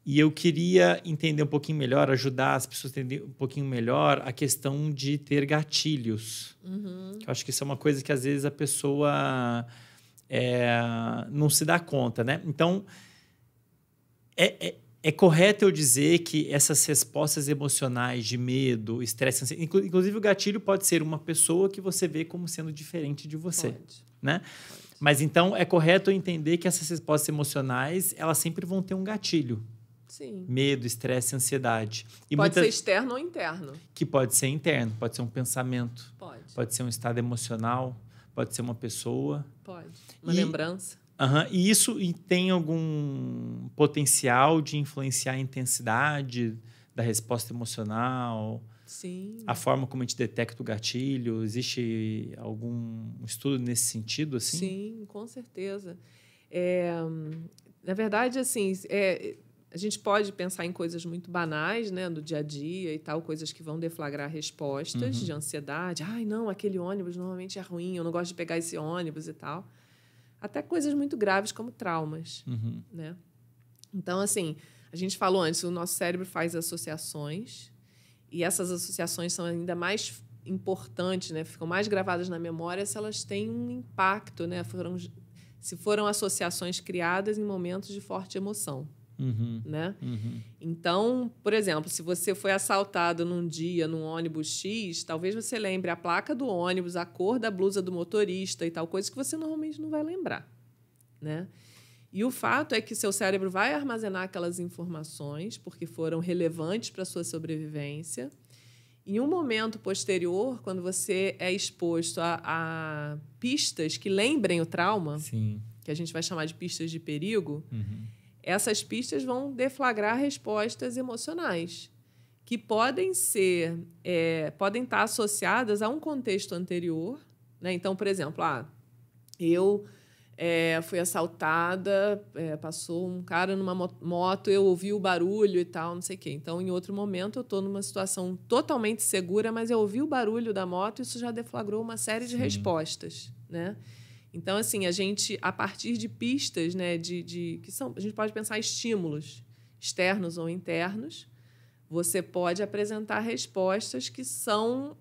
E eu queria entender um pouquinho melhor, ajudar as pessoas a entender um pouquinho melhor a questão de ter gatilhos. Que eu acho que isso é uma coisa que, às vezes, a pessoa não se dá conta, né? Então, é correto eu dizer que essas respostas emocionais de medo, estresse, ansiedade... Inclusive, o gatilho pode ser uma pessoa que você vê como sendo diferente de você. Pode. Né? Mas, então, é correto eu entender que essas respostas emocionais, elas sempre vão ter um gatilho. Sim. Medo, estresse, ansiedade. E pode ser externo ou interno. Que pode ser interno, pode ser um pensamento. Pode ser um estado emocional, pode ser uma pessoa. Pode. Uma lembrança. E isso tem algum potencial de influenciar a intensidade da resposta emocional? Sim. A forma como a gente detecta o gatilho? Existe algum estudo nesse sentido? Assim? Sim, com certeza. Na verdade, assim, a gente pode pensar em coisas muito banais, né, do dia a dia e tal, coisas que vão deflagrar respostas de ansiedade. Ai, não, aquele ônibus normalmente é ruim, eu não gosto de pegar esse ônibus e tal. Até coisas muito graves como traumas, né? Então, assim, a gente falou antes, o nosso cérebro faz associações e essas associações são ainda mais importantes, né? Ficam mais gravadas na memória se elas têm um impacto, né? Se foram associações criadas em momentos de forte emoção. Né? Então, por exemplo, se você foi assaltado num dia num ônibus X, talvez você lembre a placa do ônibus, a cor da blusa do motorista e tal, coisa que você normalmente não vai lembrar, né? E o fato é que seu cérebro vai armazenar aquelas informações porque foram relevantes para a sua sobrevivência. Em um momento posterior, quando você é exposto a pistas que lembrem o trauma, Sim. que a gente vai chamar de pistas de perigo, essas pistas vão deflagrar respostas emocionais que podem estar associadas a um contexto anterior, né? Então, por exemplo, eu fui assaltada, passou um cara numa moto, eu ouvi o barulho e tal, não sei o quê. Então, em outro momento, eu estou numa situação totalmente segura, mas eu ouvi o barulho da moto e isso já deflagrou uma série de respostas, né? Então, assim, a gente, a partir de pistas, né, a gente pode pensar estímulos externos ou internos, você pode apresentar respostas que são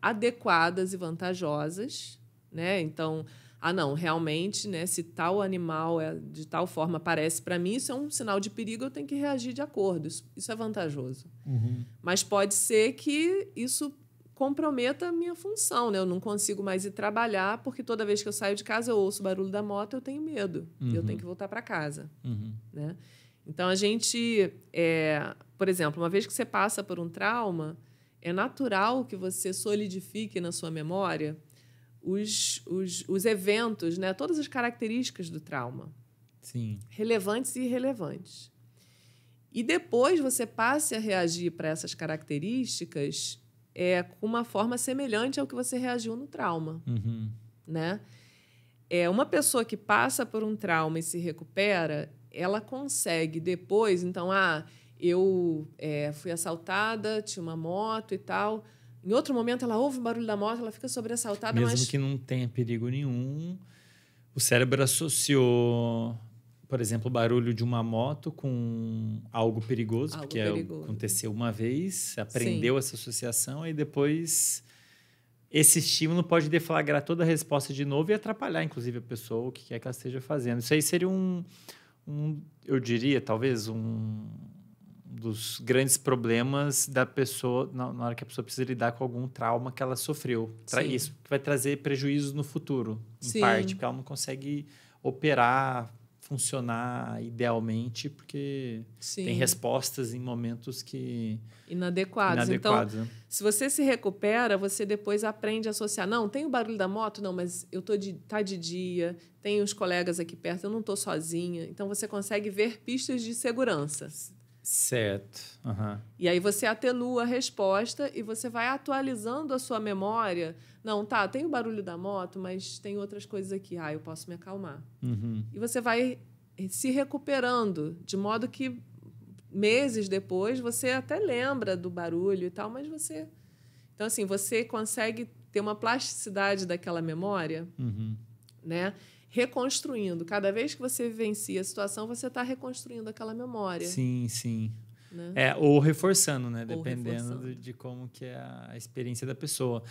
adequadas e vantajosas, né? Então, não, realmente, né, se tal animal de tal forma aparece para mim, isso é um sinal de perigo, eu tenho que reagir de acordo. Isso é vantajoso. Mas pode ser que isso comprometa a minha função, né? Eu não consigo mais ir trabalhar porque toda vez que eu saio de casa eu ouço o barulho da moto, eu tenho medo. Eu tenho que voltar para casa, né? Então, a gente... por exemplo, uma vez que você passa por um trauma, é natural que você solidifique na sua memória os eventos, né? Todas as características do trauma. Sim. Relevantes e irrelevantes. E depois você passe a reagir para essas características com uma forma semelhante ao que você reagiu no trauma. Né? Uma pessoa que passa por um trauma e se recupera, ela consegue depois... Então, eu fui assaltada, tinha uma moto e tal. Em outro momento, ela ouve o barulho da moto, ela fica sobressaltada. Mesmo que não tenha perigo nenhum, o cérebro associou, por exemplo, o barulho de uma moto com algo perigoso, porque aconteceu uma vez, aprendeu essa associação e depois esse estímulo pode deflagrar toda a resposta de novo e atrapalhar, inclusive, a pessoa, o que quer que ela esteja fazendo. Isso aí seria eu diria, talvez, um dos grandes problemas da pessoa na hora que a pessoa precisa lidar com algum trauma que ela sofreu. Isso que vai trazer prejuízos no futuro, em parte, porque ela não consegue operar, funcionar idealmente, porque tem respostas em momentos inadequados. Então, né? Se você se recupera, você depois aprende a associar. Não, tem o barulho da moto? Não, mas tá de dia, tem os colegas aqui perto, eu não estou sozinha. Então, você consegue ver pistas de segurança. Certo. E aí você atenua a resposta e você vai atualizando a sua memória. Não, tem o barulho da moto, mas tem outras coisas aqui. Eu posso me acalmar. E você vai se recuperando, de modo que meses depois você até lembra do barulho e tal, mas você... Então, assim, você consegue ter uma plasticidade daquela memória, né? reconstruindo. Cada vez que você vivencia a situação, você está reconstruindo aquela memória. Sim, sim. Né? Ou reforçando, né? Dependendo reforçando. de como que é a experiência da pessoa.